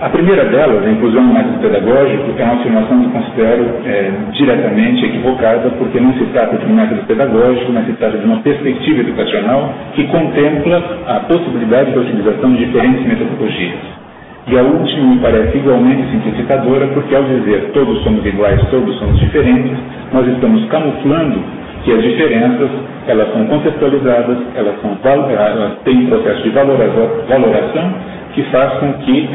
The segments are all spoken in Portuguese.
A primeira delas, a inclusão no método pedagógico, é uma afirmação que considero diretamente equivocada, porque não se trata de um método pedagógico, mas se trata de uma perspectiva educacional que contempla a possibilidade da utilização de diferentes metodologias. E a última me parece igualmente simplificadora, porque ao dizer todos somos iguais, todos somos diferentes, nós estamos camuflando que as diferenças, elas são contextualizadas, elas têm um processo de valoração que faz com que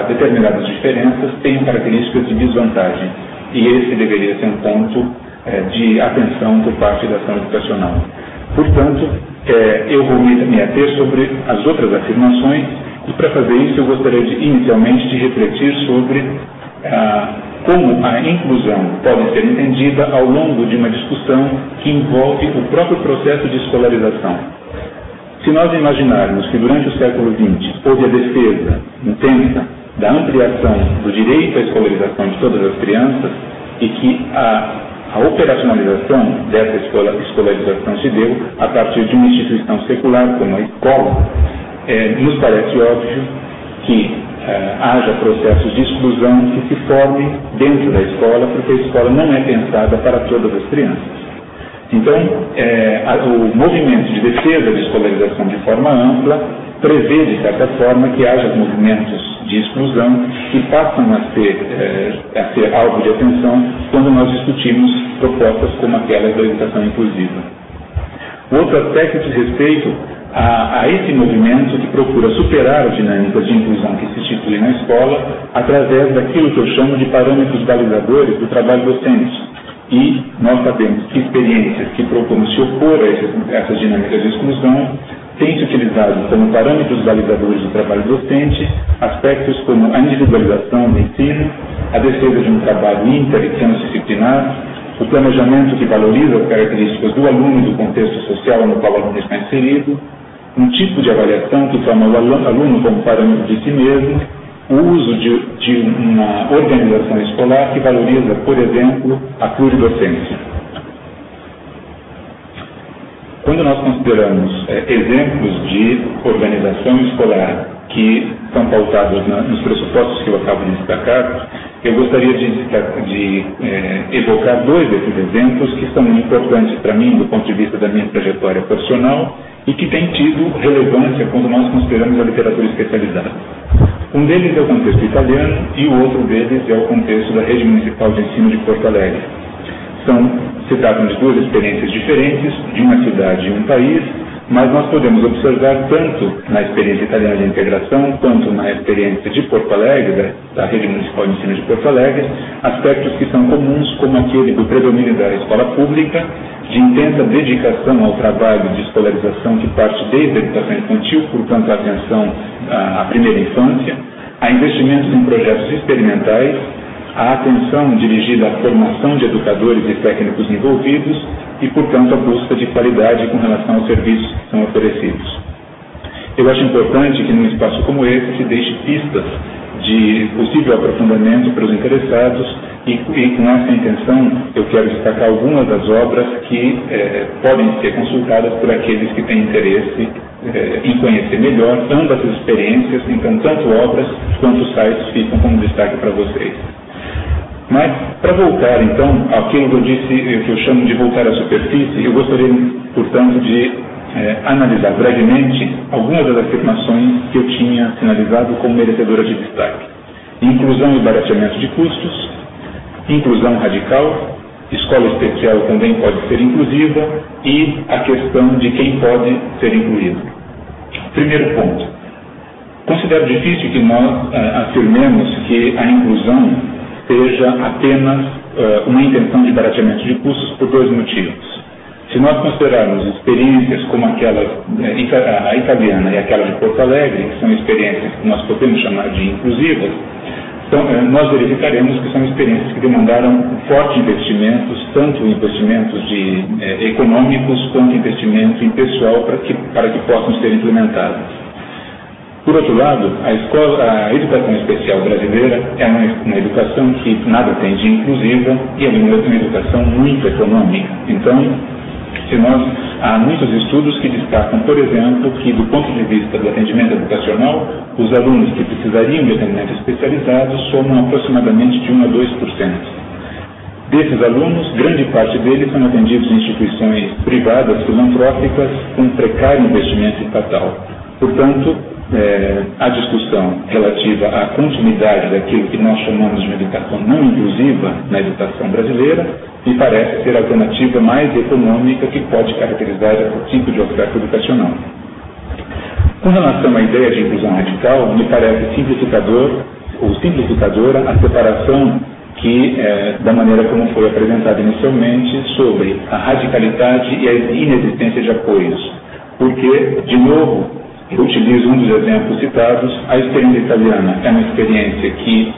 determinadas diferenças tenham características de desvantagem. E esse deveria ser um ponto de atenção por parte da ação educacional. Portanto, eu vou me ater sobre as outras afirmações, e para fazer isso eu gostaria inicialmente de refletir sobre como a inclusão pode ser entendida ao longo de uma discussão que envolve o próprio processo de escolarização. Se nós imaginarmos que durante o século XX houve a defesa intensa da ampliação do direito à escolarização de todas as crianças e que a operacionalização dessa escolarização se deu a partir de uma instituição secular como a escola, nos parece óbvio que haja processos de exclusão que se formem dentro da escola, porque a escola não é pensada para todas as crianças. Então, o movimento de defesa da escolarização de forma ampla prevê, de certa forma, que haja movimentos de exclusão que passam a ser alvo de atenção quando nós discutimos propostas como aquelas da educação inclusiva. O outro aspecto diz respeito a esse movimento que procura superar as dinâmicas de inclusão que se instituem na escola através daquilo que eu chamo de parâmetros balizadores do trabalho docente. E nós sabemos que experiências que procuram se opor a essas dinâmicas de exclusão têm se utilizado como parâmetros balizadores do trabalho docente aspectos como a individualização do ensino, a defesa de um trabalho inter e transdisciplinar, o planejamento que valoriza as características do aluno e do contexto social no qual o aluno está inserido, um tipo de avaliação que toma o aluno como parâmetro de si mesmo, o uso de uma organização escolar que valoriza, por exemplo, a pluridocência. Quando nós consideramos exemplos de organização escolar que são pautados nos pressupostos que eu acabo de destacar, eu gostaria de evocar dois desses exemplos que são importantes para mim do ponto de vista da minha trajetória profissional e que têm tido relevância quando nós consideramos a literatura especializada. Um deles é o contexto italiano e o outro deles é o contexto da Rede Municipal de Ensino de Porto Alegre. Se tratam de duas experiências diferentes, de uma cidade e um país, mas nós podemos observar tanto na experiência italiana de integração quanto na experiência de Porto Alegre, da Rede Municipal de Ensino de Porto Alegre, aspectos que são comuns, como aquele do predomínio da escola pública, de intensa dedicação ao trabalho de escolarização que parte desde a educação infantil, portanto a atenção à primeira infância, a investimentos em projetos experimentais, a atenção dirigida à formação de educadores e técnicos envolvidos e, portanto, a busca de qualidade com relação aos serviços que são oferecidos. Eu acho importante que num espaço como esse se deixe pistas de possível aprofundamento para os interessados e com essa intenção eu quero destacar algumas das obras que podem ser consultadas por aqueles que têm interesse em conhecer melhor ambas as experiências, então tanto obras quanto sites ficam como destaque para vocês. Mas, para voltar, então, àquilo que eu disse, que eu chamo de voltar à superfície, eu gostaria, portanto, de analisar brevemente algumas das afirmações que eu tinha sinalizado como merecedoras de destaque. Inclusão e barateamento de custos, inclusão radical, escola especial também pode ser inclusiva e a questão de quem pode ser incluído. Primeiro ponto. Considero difícil que nós afirmemos que a inclusão seja apenas uma intenção de barateamento de custos por dois motivos. Se nós considerarmos experiências como aquela, a italiana e aquela de Porto Alegre, que são experiências que nós podemos chamar de inclusivas, então, nós verificaremos que são experiências que demandaram fortes investimentos, tanto investimentos econômicos quanto investimento em pessoal para que possam ser implementadas. Por outro lado, a educação especial brasileira é uma educação que nada tem de inclusiva e é uma educação muito econômica. Então, Há muitos estudos que destacam, por exemplo, que do ponto de vista do atendimento educacional, os alunos que precisariam de atendimento especializado somam aproximadamente de 1 a 2%. Desses alunos, grande parte deles são atendidos em instituições privadas filantrópicas com precário investimento estatal. Portanto, a discussão relativa à continuidade daquilo que nós chamamos de uma educação não inclusiva na educação brasileira me parece ser a alternativa mais econômica que pode caracterizar esse tipo de oferta educacional. Com relação à ideia de inclusão radical, me parece simplificadora a separação da maneira como foi apresentada inicialmente sobre a radicalidade e a inexistência de apoios. Porque, de novo, eu utilizo um dos exemplos citados, a experiência italiana é uma experiência que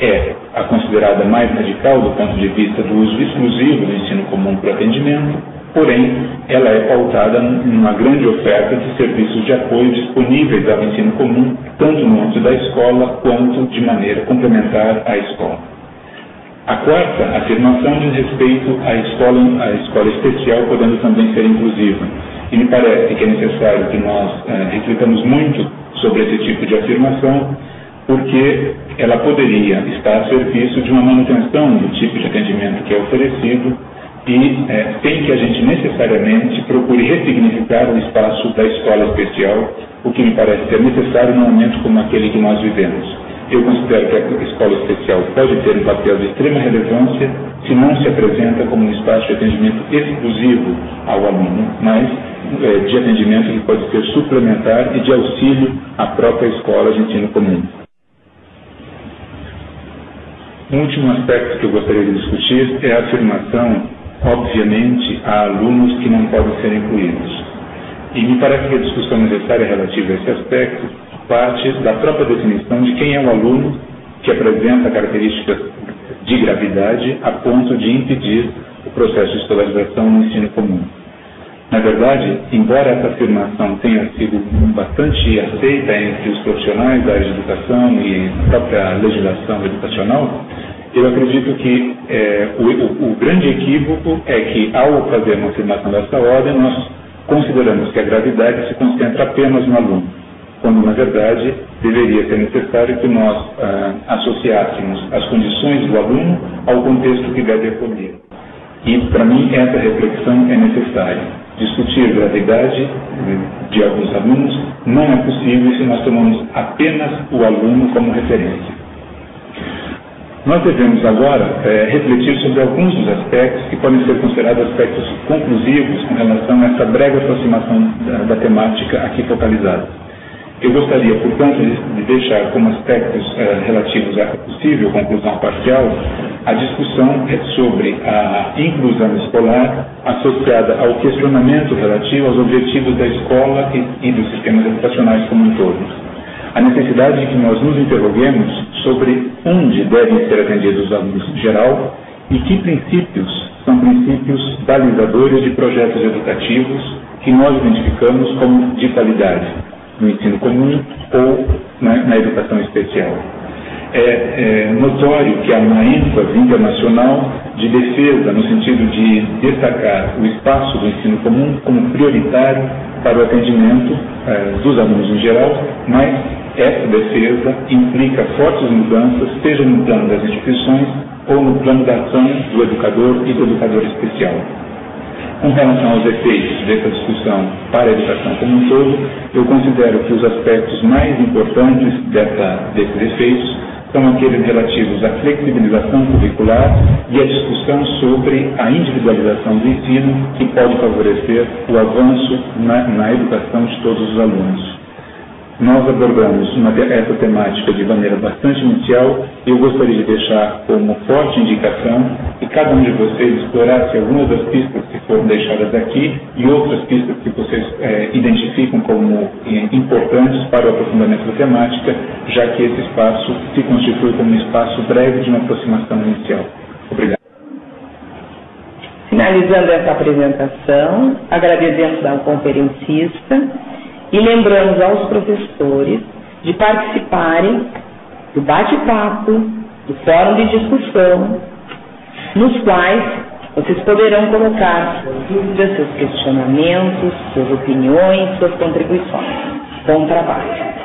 é a considerada mais radical do ponto de vista do uso exclusivo do ensino comum para o atendimento, porém, ela é pautada numa grande oferta de serviços de apoio disponíveis ao ensino comum, tanto no âmbito da escola quanto de maneira complementar à escola. A quarta afirmação diz respeito à escola especial, podendo também ser inclusiva. E me parece que é necessário que nós reflitamos muito sobre esse tipo de afirmação, porque ela poderia estar a serviço de uma manutenção do tipo de atendimento que é oferecido e sem que a gente necessariamente procure ressignificar o espaço da escola especial, o que me parece ser necessário num momento como aquele que nós vivemos. Eu considero que a escola especial pode ter um papel de extrema relevância se não se apresenta como um espaço de atendimento exclusivo ao aluno, mas de atendimento que pode ser suplementar e de auxílio à própria escola de ensino comum. Um último aspecto que eu gostaria de discutir é a afirmação, obviamente, a alunos que não podem ser incluídos. E me parece que a discussão necessária relativa a esse aspecto parte da própria definição de quem é o aluno que apresenta características de gravidade a ponto de impedir o processo de escolarização no ensino comum. Na verdade, embora essa afirmação tenha sido bastante aceita entre os profissionais da área de educação e a própria legislação educacional, eu acredito que o grande equívoco é que, ao fazer uma afirmação dessa ordem, nós consideramos que a gravidade se concentra apenas no aluno, quando, na verdade, deveria ser necessário que nós associássemos as condições do aluno ao contexto que deve acolher. E, para mim, essa reflexão é necessária. Discutir gravidade de alguns alunos não é possível se nós tomamos apenas o aluno como referência. Nós devemos agora refletir sobre alguns dos aspectos que podem ser considerados aspectos conclusivos com relação a essa breve aproximação da temática aqui focalizada. Eu gostaria, portanto, de deixar como aspectos relativos à possível conclusão parcial a discussão sobre a inclusão escolar associada ao questionamento relativo aos objetivos da escola e dos sistemas educacionais como um todo. A necessidade de que nós nos interroguemos sobre onde devem ser atendidos os alunos em geral e que princípios são princípios balizadores de projetos educativos que nós identificamos como de qualidade no ensino comum ou na educação especial. É notório que há uma ênfase internacional de defesa no sentido de destacar o espaço do ensino comum como prioritário para o atendimento dos alunos em geral, mas essa defesa implica fortes mudanças, seja no plano das instituições ou no plano da ação do educador e do educador especial. Com relação aos efeitos dessa discussão para a educação como um todo, eu considero que os aspectos mais importantes desses efeitos são aqueles relativos à flexibilização curricular e à discussão sobre a individualização do ensino que pode favorecer o avanço na educação de todos os alunos. Nós abordamos essa temática de maneira bastante inicial e eu gostaria de deixar como forte indicação que cada um de vocês explorasse algumas das pistas que foram deixadas aqui e outras pistas que vocês identificam como importantes para o aprofundamento da temática, já que esse espaço se constitui como um espaço breve de uma aproximação inicial. Obrigado. Finalizando essa apresentação, agradecemos ao conferencista e lembramos aos professores de participarem do bate-papo, do fórum de discussão, nos quais Vocês poderão colocar suas dúvidas, seus questionamentos, suas opiniões, suas contribuições. Bom trabalho!